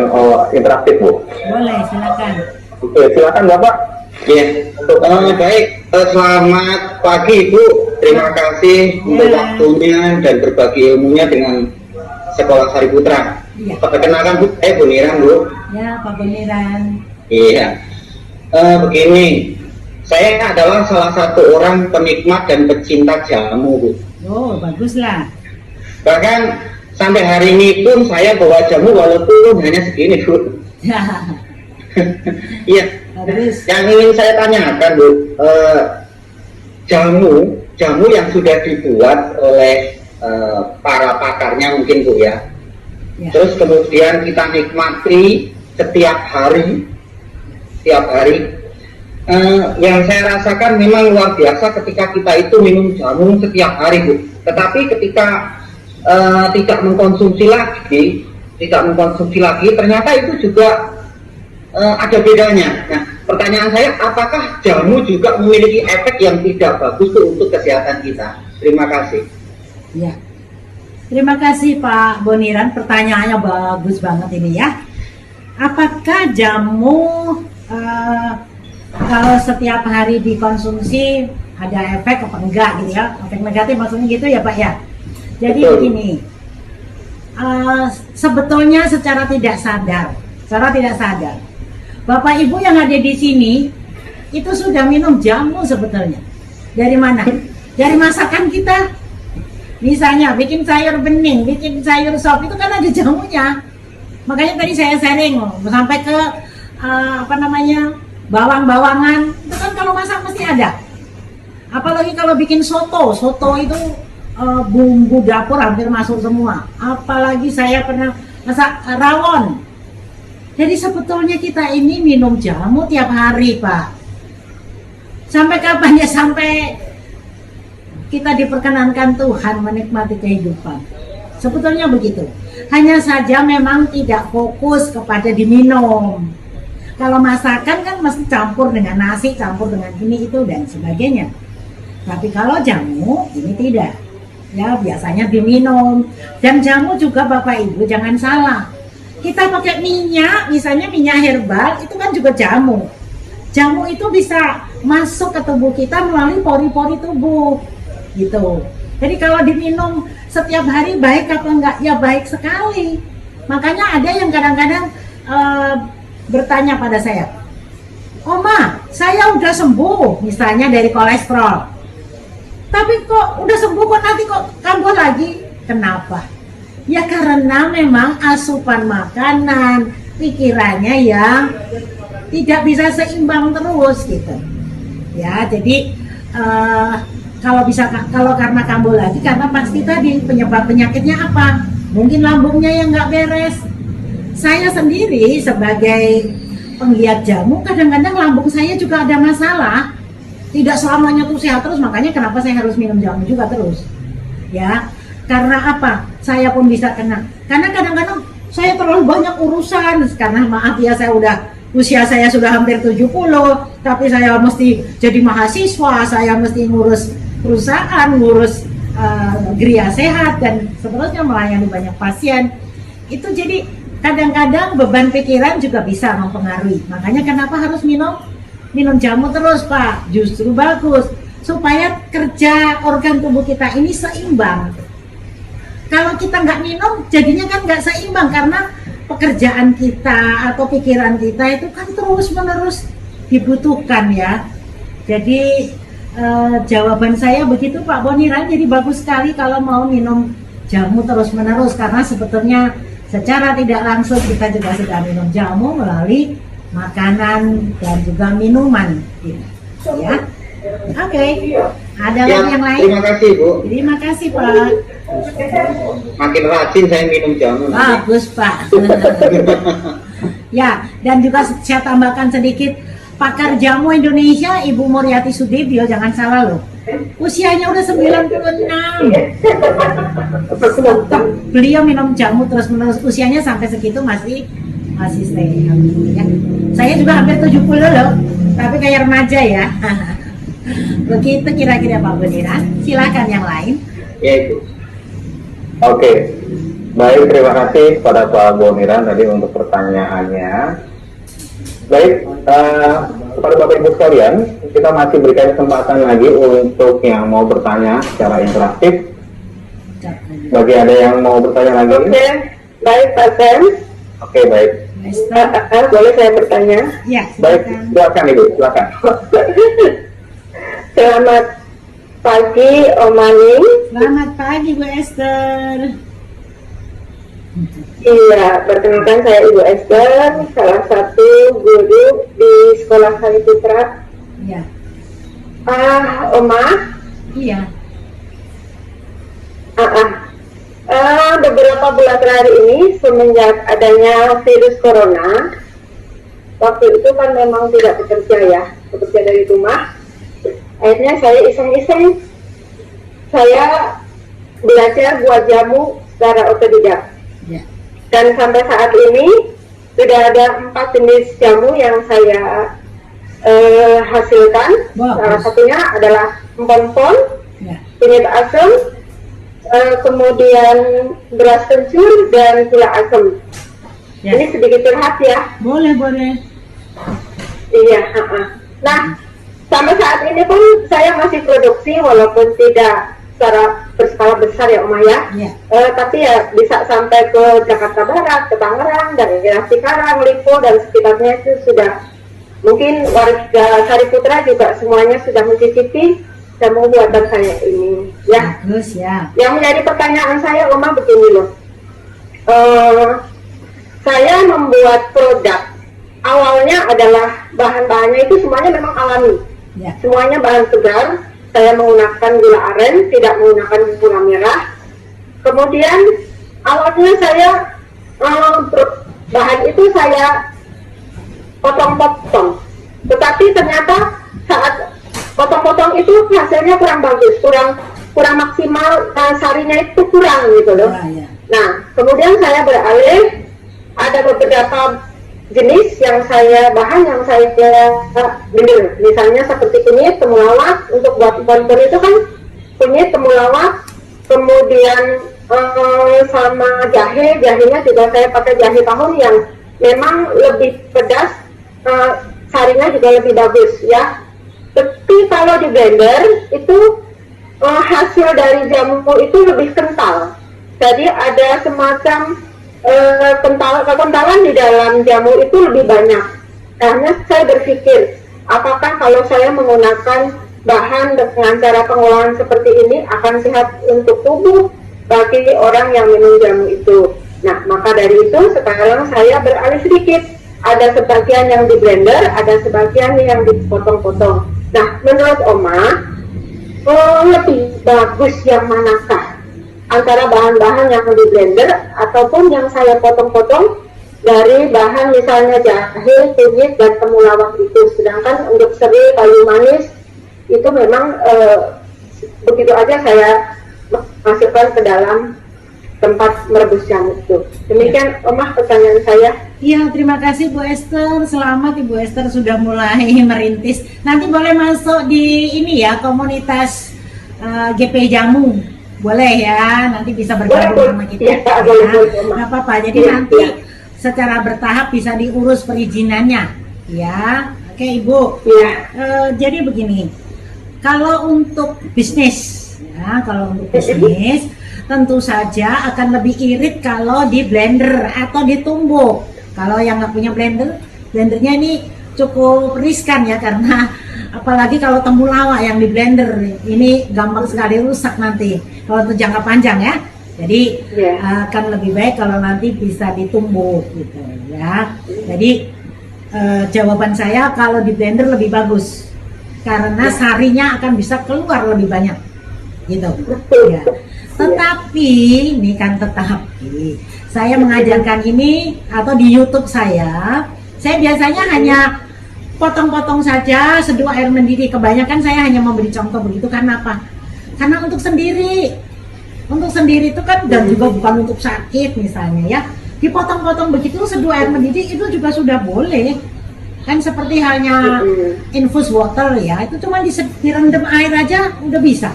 interaktif Bu. Boleh, silakan. Oke, silakan Bapak. Ya, baik. Selamat pagi Ibu. Terima kasih untuk waktunya dan berbagi ilmunya dengan Sekolah Sari Putra. Iya. Perkenalkan Bu, Bu Niran Bu. Ya, Pak Beniran. Iya. Begini, saya adalah salah satu orang penikmat dan pecinta jamu Bu. Oh, baguslah. Bahkan sampai hari ini pun saya bawa jamu walaupun hanya segini Bu. Ya, Iya. bagus. Yang ingin saya tanyakan Bu, jamu yang sudah dibuat oleh para pakarnya mungkin Bu ya. Ya. Terus kemudian kita nikmati setiap hari. Yang saya rasakan memang luar biasa ketika kita itu minum jamu setiap hari Bu. Tetapi ketika tidak mengkonsumsi lagi, ternyata itu juga ada bedanya. Nah, pertanyaan saya, apakah jamu juga memiliki efek yang tidak bagus untuk kesehatan kita? Terima kasih. Ya. Terima kasih Pak Boniran, pertanyaannya bagus banget ini ya. Apakah jamu kalau setiap hari dikonsumsi ada efek apa enggak gitu ya? Efek negatif maksudnya gitu ya Pak ya? Jadi Betul. begini, sebetulnya secara tidak sadar, Bapak Ibu yang ada di sini itu sudah minum jamu sebetulnya. Dari mana? Dari masakan kita. Misalnya bikin sayur bening, bikin sayur sop itu kan ada jamunya. Makanya tadi saya sharing sampai ke bawang-bawangan itu kan kalau masak mesti ada. Apalagi kalau bikin soto itu bumbu dapur hampir masuk semua. Apalagi saya pernah masak rawon. Jadi sebetulnya kita ini minum jamu tiap hari Pak. Sampai kapan ya? Sampai kita diperkenankan Tuhan menikmati kehidupan. Sebetulnya begitu. Hanya saja memang tidak fokus kepada diminum. Kalau masakan kan mesti campur dengan nasi, campur dengan ini itu dan sebagainya. Tapi kalau jamu ini tidak. Ya biasanya diminum. Dan jamu juga Bapak Ibu jangan salah. Kita pakai minyak, misalnya minyak herbal itu kan juga jamu. Jamu itu bisa masuk ke tubuh kita melalui pori-pori tubuh. Gitu. Jadi kalau diminum setiap hari baik apa enggak? Ya baik sekali. Makanya ada yang kadang-kadang bertanya pada saya, Oma, saya udah sembuh misalnya dari kolesterol, tapi kok udah sembuh kok nanti kok kambuh lagi? Kenapa? Ya karena memang asupan makanan, pikirannya yang tidak bisa seimbang terus gitu. Ya jadi kalau karena kambuh lagi karena pasti tadi penyebab penyakitnya apa? Mungkin lambungnya yang nggak beres. Saya sendiri sebagai penggiat jamu kadang-kadang lambung saya juga ada masalah. Tidak selamanya tuh sehat terus, makanya kenapa saya harus minum jamu juga terus. Ya, karena apa? Saya pun bisa kena. Karena kadang-kadang saya terlalu banyak urusan. Karena maaf ya usia saya sudah hampir 70, tapi saya mesti jadi mahasiswa, saya mesti ngurus perusahaan, ngurus geria sehat dan seterusnya, melayani banyak pasien. Itu jadi kadang-kadang beban pikiran juga bisa mempengaruhi. Makanya kenapa harus minum jamu terus Pak? Justru bagus supaya kerja organ tubuh kita ini seimbang. Kalau kita nggak minum jadinya kan nggak seimbang karena pekerjaan kita atau pikiran kita itu kan terus menerus dibutuhkan ya. Jadi jawaban saya begitu Pak Boniran. Jadi bagus sekali kalau mau minum jamu terus-menerus, karena sebetulnya secara tidak langsung kita juga sudah minum jamu melalui makanan dan juga minuman. Ya, oke. Ada Ya, lagi yang lain? terima kasih Bu. Terima kasih Pak. Makin rajin saya minum jamu nanti. Bagus Pak. Ya, dan juga saya tambahkan sedikit, pakar jamu Indonesia Ibu Muriati Sudibyo, jangan salah loh. Usianya udah 96. Tetap beliau minum jamu terus-menerus, usianya sampai segitu masih stay. Ya. Saya juga hampir 70 loh, tapi kayak remaja ya. Begitu kira-kira Pak Boniran. Silakan yang lain. Ya Ibu. Oke, baik, terima kasih pada Pak Boniran tadi untuk pertanyaannya. Baik, kepada Bapak Ibu sekalian, kita masih berikan kesempatan lagi untuk yang mau bertanya secara interaktif. Bagi ada yang mau bertanya lagi? Oke, baik Pak Sam. Oke, baik. Boleh saya bertanya? Ya, Baik, silakan. silakan Ibu, silakan. Selamat pagi Om Mani. Selamat pagi Bu Esther. Iya, perkenalkan saya Ibu Esther, salah satu guru di Sekolah Sari Putra. Ya, Oma, iya. beberapa bulan terakhir ini semenjak adanya virus corona, waktu itu kan memang tidak bekerja ya, bekerja dari rumah. Akhirnya saya iseng-iseng, saya belajar buat jamu secara otodidak. Ya. Dan sampai saat ini sudah ada 4 jenis jamu yang saya hasilkan. Wah, Salah bagus. satunya adalah empon-empon, Ya. kunyit asam, kemudian beras kencur, dan gula asam. Ya. Ini sedikit curhat ya. Boleh. Iya. Nah, sampai saat ini pun saya masih produksi walaupun tidak secara berskala besar ya Oma ya. Ya. Tapi ya bisa sampai ke Jakarta Barat, ke Tangerang, daerah Cikarang, Lipo dan sekitarnya itu sudah, mungkin warga Sari Putra juga semuanya sudah mencicipi jamu buatan saya ini ya. Bagus ya. Yang menjadi pertanyaan saya Oma begini loh, saya membuat produk awalnya adalah bahan-bahannya itu semuanya memang alami, Ya. semuanya bahan segar. Saya menggunakan gula aren, tidak menggunakan gula merah. Kemudian awalnya saya bahan itu saya potong-potong, tetapi ternyata saat potong-potong itu hasilnya kurang bagus, kurang maksimal, sarinya itu kurang gitu loh. Ya. Nah, kemudian saya beralih, ada beberapa jenis yang saya blender, misalnya seperti kunyit, temulawak. Untuk buat empon-empon itu kan kunyit, temulawak, kemudian sama jahenya juga saya pakai jahe tahun yang memang lebih pedas, sarinya juga lebih bagus ya. Tapi kalau di blender itu hasil dari jamu itu lebih kental, jadi ada semacam kekentalan di dalam jamu itu lebih banyak. Karena saya berpikir, apakah kalau saya menggunakan bahan dengan cara pengolahan seperti ini akan sehat untuk tubuh bagi orang yang minum jamu itu. Nah, maka dari itu sekarang saya beralih sedikit. Ada sebagian yang di blender, ada sebagian yang dipotong-potong. Nah, menurut Oma, lebih bagus yang manakah? Antara bahan-bahan yang di blender ataupun yang saya potong-potong dari bahan misalnya jahe, kunyit, dan temulawak itu. Sedangkan untuk serai, kayu manis itu memang begitu aja saya masukkan ke dalam tempat merebus jamu itu. Demikian Oma pertanyaan saya. Iya, terima kasih Bu Esther. Selamat Ibu Esther sudah mulai merintis. Nanti boleh masuk di ini ya, komunitas GP Jamu. Boleh ya, nanti bisa bergabung Boleh, sama kita. ya, boleh, Oma. Nggak apa-apa. Jadi Ya, nanti ya. secara bertahap bisa diurus perizinannya. Ya, oke Ibu. Ya. Jadi begini, kalau untuk bisnis, ya, kalau untuk bisnis tentu saja akan lebih irit kalau di blender atau ditumbuk. Kalau yang nggak punya blender, blendernya ini cukup riskan ya, karena Apalagi kalau temulawak yang di blender, ini gampang sekali rusak nanti kalau untuk jangka panjang ya. Jadi akan lebih baik kalau nanti bisa ditumbuk gitu ya. Jadi jawaban saya kalau di blender lebih bagus karena sarinya akan bisa keluar lebih banyak gitu ya. Tetapi ini kan tetapi saya mengajarkan ini atau di YouTube saya biasanya hanya potong-potong saja seduh air mendidih. Kebanyakan saya hanya memberi contoh begitu karena apa? Karena untuk sendiri itu kan dan juga bukan untuk sakit misalnya ya. Dipotong-potong begitu seduh air mendidih itu juga sudah boleh. Kan seperti hanya infus water ya, itu cuma direndam air aja udah bisa.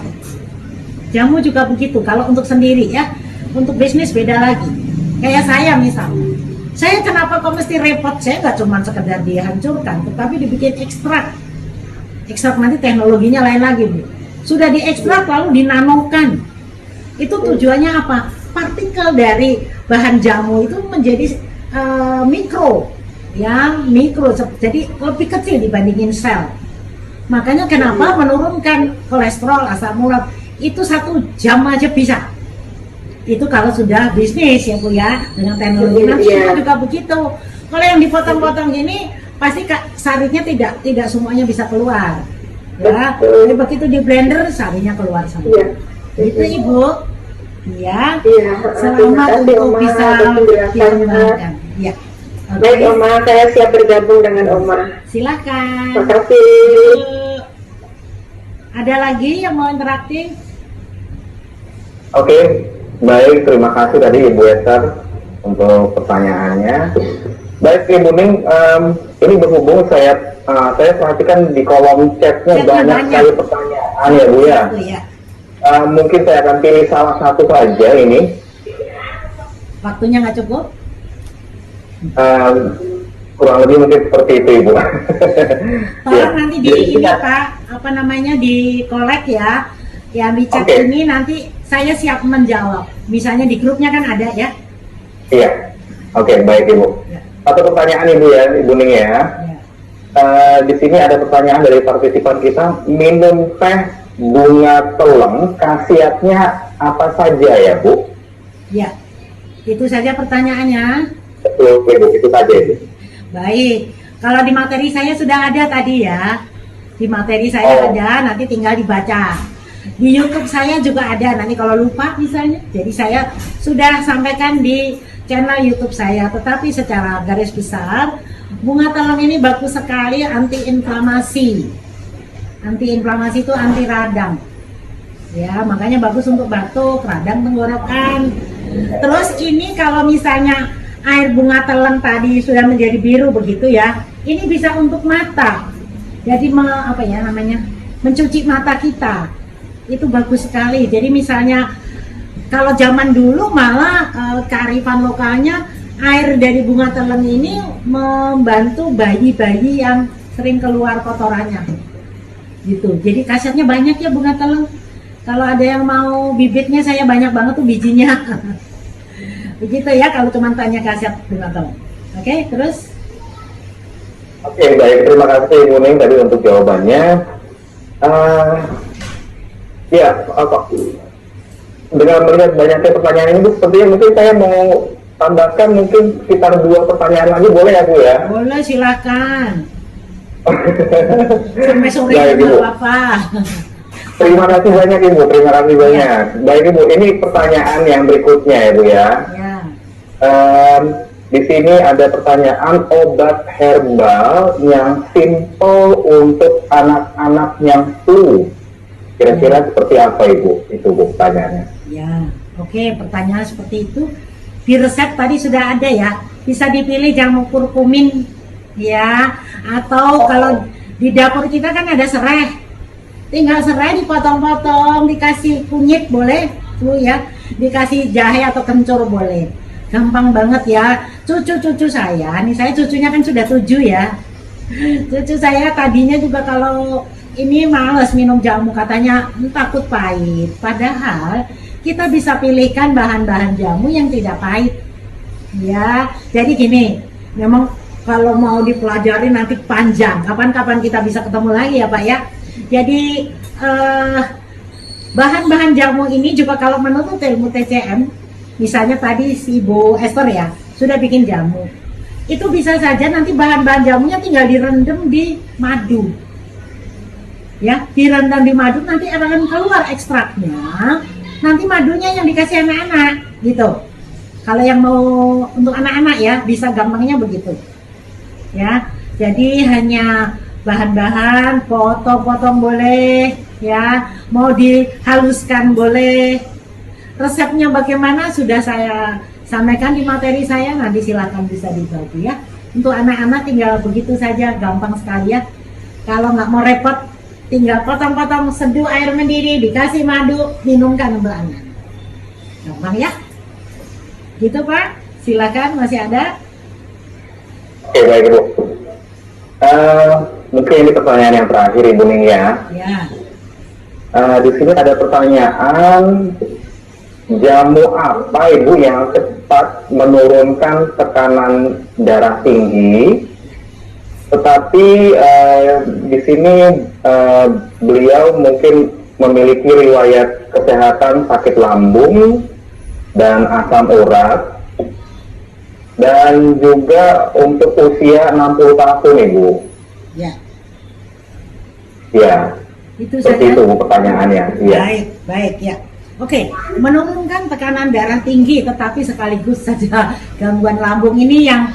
Jamu juga begitu kalau untuk sendiri ya. Untuk bisnis beda lagi. Kayak saya misalnya. Saya kenapa kok mesti repot? Saya nggak cuma sekedar dihancurkan, tetapi dibikin ekstrak. Ekstrak nanti teknologinya lain lagi, Bu. Sudah diekstrak lalu dinanokan. Itu tujuannya apa? Partikel dari bahan jamu itu menjadi mikro, ya mikro. Jadi lebih kecil dibandingin sel. Makanya kenapa menurunkan kolesterol, asam urat itu 1 jam aja bisa. Itu kalau sudah bisnis ya Bu ya, dengan teknologi nanti juga begitu. Kalau yang dipotong-potong ini pasti sarinya tidak semuanya bisa keluar ya. Jadi begitu di blender sarinya keluar semua. Itu Ibu ya. Selamat untuk bisa dikembangkan ya. Baik Oma, saya siap bergabung dengan Oma. Silakan. Terima kasih. Ada lagi yang mau interaktif? Oke, baik, terima kasih tadi Ibu Esther untuk pertanyaannya. Baik Ibu Ning, ini berhubung saya perhatikan di kolom chatnya banyak sekali pertanyaan ya Bu ya. Mungkin saya akan pilih salah satu saja ini. Waktunya nggak cukup? Kurang lebih mungkin seperti itu Ibu. Tolong nanti di ini apa namanya di kolek ya. Ya di chat ini nanti saya siap menjawab. Misalnya di grupnya kan ada ya. Iya. Oke, baik Ibu. Satu pertanyaan Ibu ya, Ibu Ning ya. Di sini ada pertanyaan dari partisipan kita, minum teh bunga teleng khasiatnya apa saja ya Bu? Ya, itu saja pertanyaannya. Betul Ibu, itu saja Ibu. Baik, kalau di materi saya sudah ada tadi ya. Di materi saya ada, nanti tinggal dibaca. Di YouTube saya juga ada, nanti kalau lupa misalnya. Jadi saya sudah sampaikan di channel YouTube saya, tetapi secara garis besar bunga teleng ini bagus sekali anti-inflamasi. Anti-inflamasi itu anti radang. Ya, makanya bagus untuk batuk, radang tenggorokan. Terus ini kalau misalnya air bunga teleng tadi sudah menjadi biru begitu ya, ini bisa untuk mata. Jadi mencuci mata kita. Itu bagus sekali. Jadi misalnya kalau zaman dulu malah kearifan lokalnya air dari bunga teleng ini membantu bayi-bayi yang sering keluar kotorannya gitu. Jadi khasiatnya banyak ya bunga teleng. Kalau ada yang mau bibitnya, saya banyak banget tuh bijinya. Begitu ya kalau cuma tanya khasiat bunga teleng. Oke, terus? Oke, baik, terima kasih Ibu Ning tadi untuk jawabannya. Ya, dengan melihat banyaknya pertanyaan ini, sepertinya mungkin saya mau tambahkan mungkin sekitar 2 pertanyaan lagi, boleh ya Bu ya? Boleh, silakan. Sampai sore Baik, juga Ibu. apa? Terima kasih banyak Ibu, terima kasih banyak. Baik Ibu, ini pertanyaan yang berikutnya ya Bu ya. Ya. Di sini ada pertanyaan obat herbal yang simple untuk anak-anak yang flu. Kira-kira seperti apa Ibu? Itu Bu pertanyaannya. Ya, oke, pertanyaan seperti itu. Di resep tadi sudah ada ya. Bisa dipilih jamu kurkumin ya, atau kalau di dapur kita kan ada serai. Tinggal serai dipotong-potong, dikasih kunyit boleh, tuh ya. Dikasih jahe atau kencur boleh. Gampang banget ya. Cucu-cucu saya, nih saya cucunya kan sudah 7 ya. Cucu saya tadinya juga kalau ini males minum jamu, katanya takut pahit. Padahal kita bisa pilihkan bahan-bahan jamu yang tidak pahit. Ya, jadi gini, memang kalau mau dipelajari nanti panjang. Kapan-kapan kita bisa ketemu lagi ya Pak ya. Jadi bahan-bahan jamu ini juga kalau menurut ilmu TCM, misalnya tadi si Bu Esther ya sudah bikin jamu, itu bisa saja nanti bahan-bahan jamunya tinggal direndam di madu, ya, direndam di madu, nanti akan keluar ekstraknya, nanti madunya yang dikasih anak-anak gitu. Kalau yang mau untuk anak-anak ya bisa gampangnya begitu, ya. Jadi hanya bahan-bahan, potong-potong boleh, ya, mau dihaluskan boleh. Resepnya bagaimana sudah saya sampaikan di materi saya, nanti silakan bisa dibantu ya. Untuk anak-anak tinggal begitu saja, gampang sekali ya. Kalau nggak mau repot, tinggal potong-potong, seduh air mendidih, dikasih madu, minumkan untuk anak. Gampang ya. Gitu Pak, silakan, masih ada? Oke, baik Bu. Mungkin ini pertanyaan yang terakhir Ibu Ning ya. Ya. Di sini ada pertanyaan, jamu apa Ibu yang cepat menurunkan tekanan darah tinggi? Tetapi di sini beliau mungkin memiliki riwayat kesehatan sakit lambung dan asam urat, dan juga untuk usia 60 tahun Ibu. Ya. Ya. Itu Seperti saja. itu Bu pertanyaannya. Ya. Baik, baik ya. Oke, menurunkan tekanan darah tinggi tetapi sekaligus saja gangguan lambung ini yang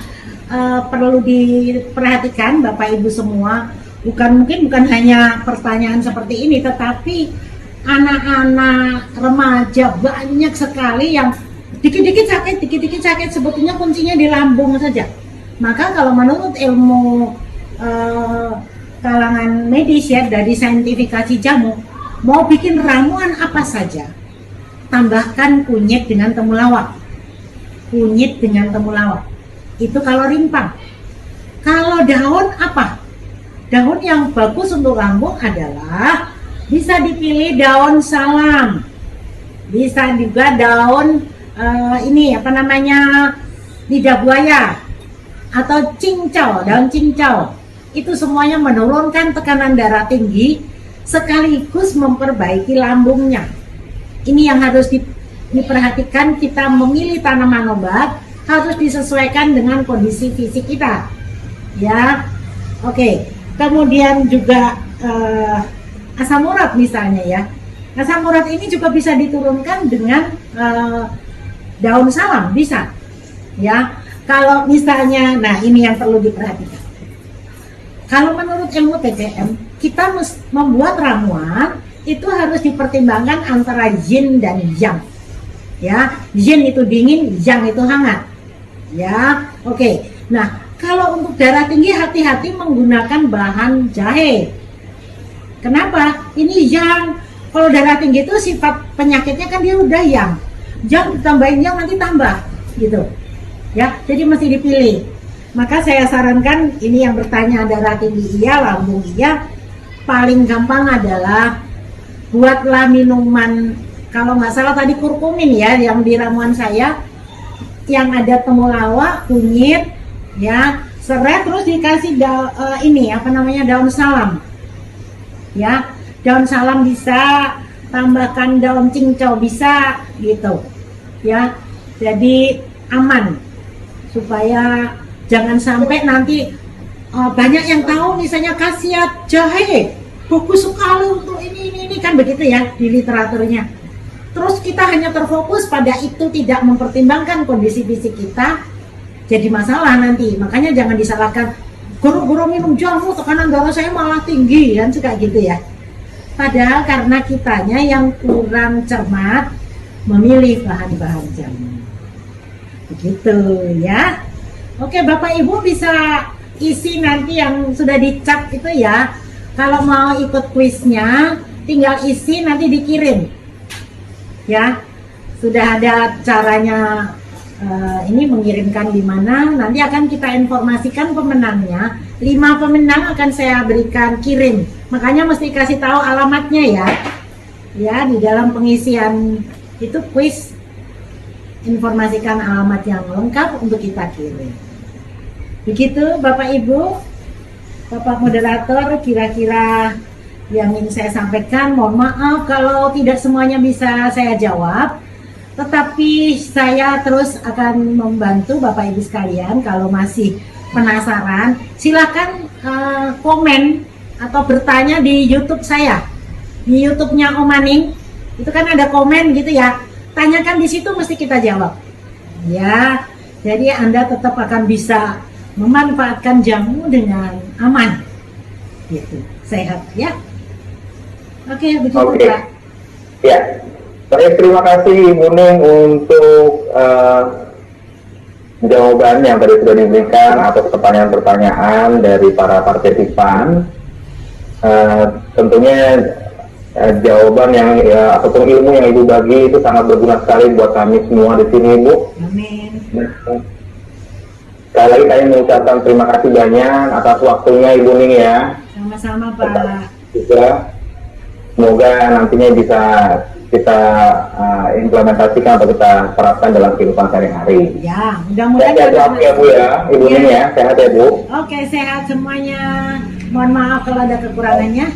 perlu diperhatikan Bapak Ibu semua. Bukan hanya pertanyaan seperti ini, tetapi anak-anak remaja banyak sekali yang dikit-dikit sakit, sebetulnya kuncinya di lambung saja. Maka kalau menurut ilmu kalangan medis ya, dari saintifikasi jamu, mau bikin ramuan apa saja, tambahkan kunyit dengan temulawak. Kunyit dengan temulawak. Itu kalau rimpang. Kalau daun apa? Daun yang bagus untuk lambung adalah bisa dipilih daun salam. Bisa juga daun ini apa namanya? Lidah buaya atau cincau, daun cincau. Itu semuanya menurunkan tekanan darah tinggi sekaligus memperbaiki lambungnya. Ini yang harus diperhatikan, kita memilih tanaman obat harus disesuaikan dengan kondisi fisik kita. Ya. Oke. Kemudian juga asam urat misalnya ya. Asam urat ini juga bisa diturunkan dengan daun salam, bisa. Ya. Kalau misalnya, nah ini yang perlu diperhatikan. Kalau menurut ilmu TCM, kita membuat ramuan itu harus dipertimbangkan antara yin dan yang. Ya, yin itu dingin, yang itu hangat. Ya, oke. Nah, kalau untuk darah tinggi hati-hati menggunakan bahan jahe. Kenapa? Ini yang, kalau darah tinggi itu sifat penyakitnya kan dia udah yang ditambahin yang nanti tambah gitu. Ya, jadi mesti dipilih. Maka saya sarankan, ini yang bertanya darah tinggi iya, lambung iya, paling gampang adalah buatlah minuman, kalau nggak salah tadi kurkumin ya, yang di ramuan saya, yang ada temulawak, kunyit, ya, serai, terus dikasih ini apa namanya, daun salam, ya, daun salam bisa, tambahkan daun cincau bisa, gitu, ya, jadi aman, supaya jangan sampai nanti banyak yang tahu misalnya khasiat jahe bagus sekali untuk ini kan begitu ya di literaturnya. Terus kita hanya terfokus pada itu, tidak mempertimbangkan kondisi fisik kita, jadi masalah nanti. Makanya jangan disalahkan, guru-guru minum jamu tekanan darah saya malah tinggi kan, suka gitu ya. Padahal karena kitanya yang kurang cermat memilih bahan-bahan jamu. Begitu ya. Oke, Bapak Ibu bisa isi nanti yang sudah dicap itu ya. Kalau mau ikut kuisnya, tinggal isi nanti dikirim. Ya, sudah ada caranya ini mengirimkan di mana. Nanti akan kita informasikan pemenangnya. 5 pemenang akan saya berikan kirim. Makanya mesti kasih tahu alamatnya ya. Ya, di dalam pengisian itu kuis, informasikan alamat yang lengkap untuk kita kirim. Begitu Bapak Ibu, Bapak moderator, kira-kira yang ingin saya sampaikan. Mohon maaf kalau tidak semuanya bisa saya jawab, tetapi saya terus akan membantu Bapak Ibu sekalian. Kalau masih penasaran, silakan komen atau bertanya di YouTube saya, di YouTube-nya Om Maning. Itu kan ada komen gitu ya, tanyakan di situ, mesti kita jawab ya. Jadi Anda tetap akan bisa memanfaatkan jamu dengan aman gitu, sehat ya. Oke, begitu Oke. Pak. Ya, baik, terima kasih Ibu Ning untuk jawaban yang tadi sudah diberikan atas pertanyaan-pertanyaan dari para partisipan. Tentunya jawaban yang ataupun ilmu yang Ibu bagi itu sangat berguna sekali buat kami semua di sini, Ibu. Amin. Sekali lagi saya mengucapkan terima kasih banyak atas waktunya Ibu Ning ya. Sama-sama Pak. Juga semoga nantinya bisa kita implementasikan atau kita terapkan dalam kehidupan sehari-hari. Ya, mudah-mudahan. Sehat ya Bu ya, Ibu Ning ya, sehat ya Bu. Oke, sehat semuanya. Mohon maaf kalau ada kekurangannya.